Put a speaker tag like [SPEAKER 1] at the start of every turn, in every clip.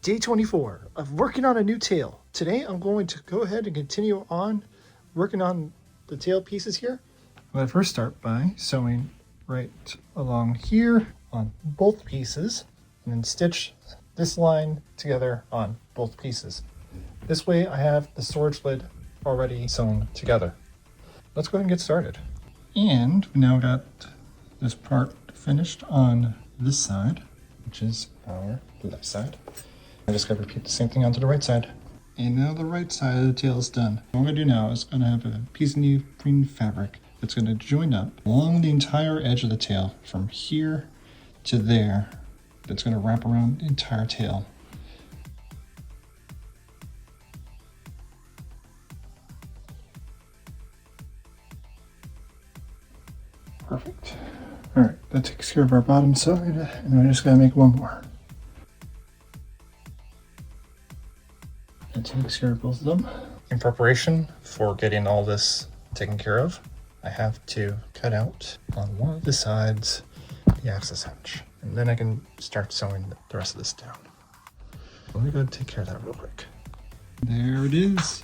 [SPEAKER 1] day 24 of working on a new tail. Today I'm going to go ahead and continue on working on the tail pieces here. I'm going to first start by sewing right along here on both pieces and then stitch this line together on both pieces. This way I have the storage lid already sewn together. Let's go ahead and get started. And we now got this part finished on this side, which is our left side. I just gotta repeat the same thing onto the right side. And now the right side of the tail is done. What I'm gonna do now is gonna have a piece of neoprene fabric that's gonna join up along the entire edge of the tail from here to there. That's gonna wrap around the entire tail. Perfect. All right, that takes care of our bottom side, and I just gotta make one more. That takes care of both of them. In preparation for getting all this taken care of, I have to cut out on one of the sides the access hatch, and then I can start sewing the rest of this down. Let me go take care of that real quick. There it is.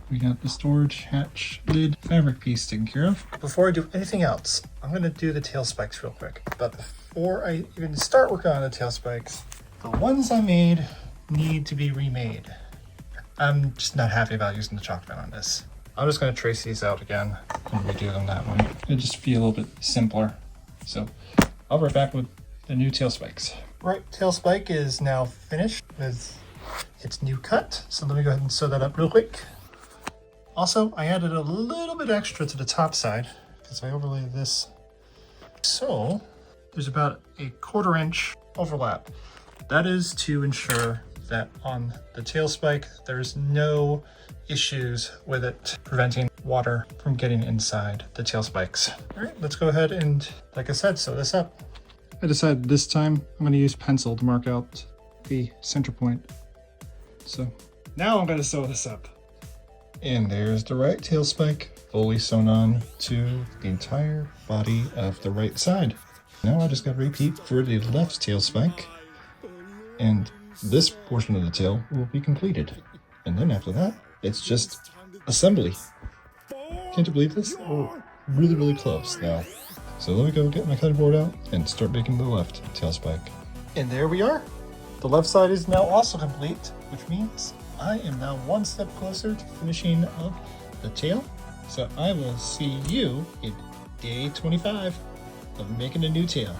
[SPEAKER 1] We got the storage hatch lid fabric piece taken care of. Before I do anything else, I'm gonna do the tail spikes real quick. But before I even start working on the tail spikes, the ones I made need to be remade. I'm just not happy about using the chalk pen on this. I'm just gonna trace these out again and redo them that way. It'll just feel a little bit simpler. So I'll be right back with the new tail spikes. Right, tail spike is now finished with its new cut. So let me go ahead and sew that up real quick. Also, I added a little bit extra to the top side because I overlaid this. So there's about a 1/4 inch overlap. That is to ensure that on the tail spike, there's no issues with it preventing water from getting inside the tail spikes. All right, let's go ahead and, like I said, sew this up. I decided this time I'm gonna use pencil to mark out the center point. So now I'm gonna sew this up. And there's the right tail spike, fully sewn on to the entire body of the right side. Now I just gotta repeat for the left tail spike, and this portion of the tail will be completed. And then after that, it's just assembly. Can't you believe this? We're really, really close now. So let me go get my cutting board out and start making the left tail spike. And there we are. The left side is now also complete, which means I am now one step closer to finishing up the tail. So I will see you in day 25 of making a new tail.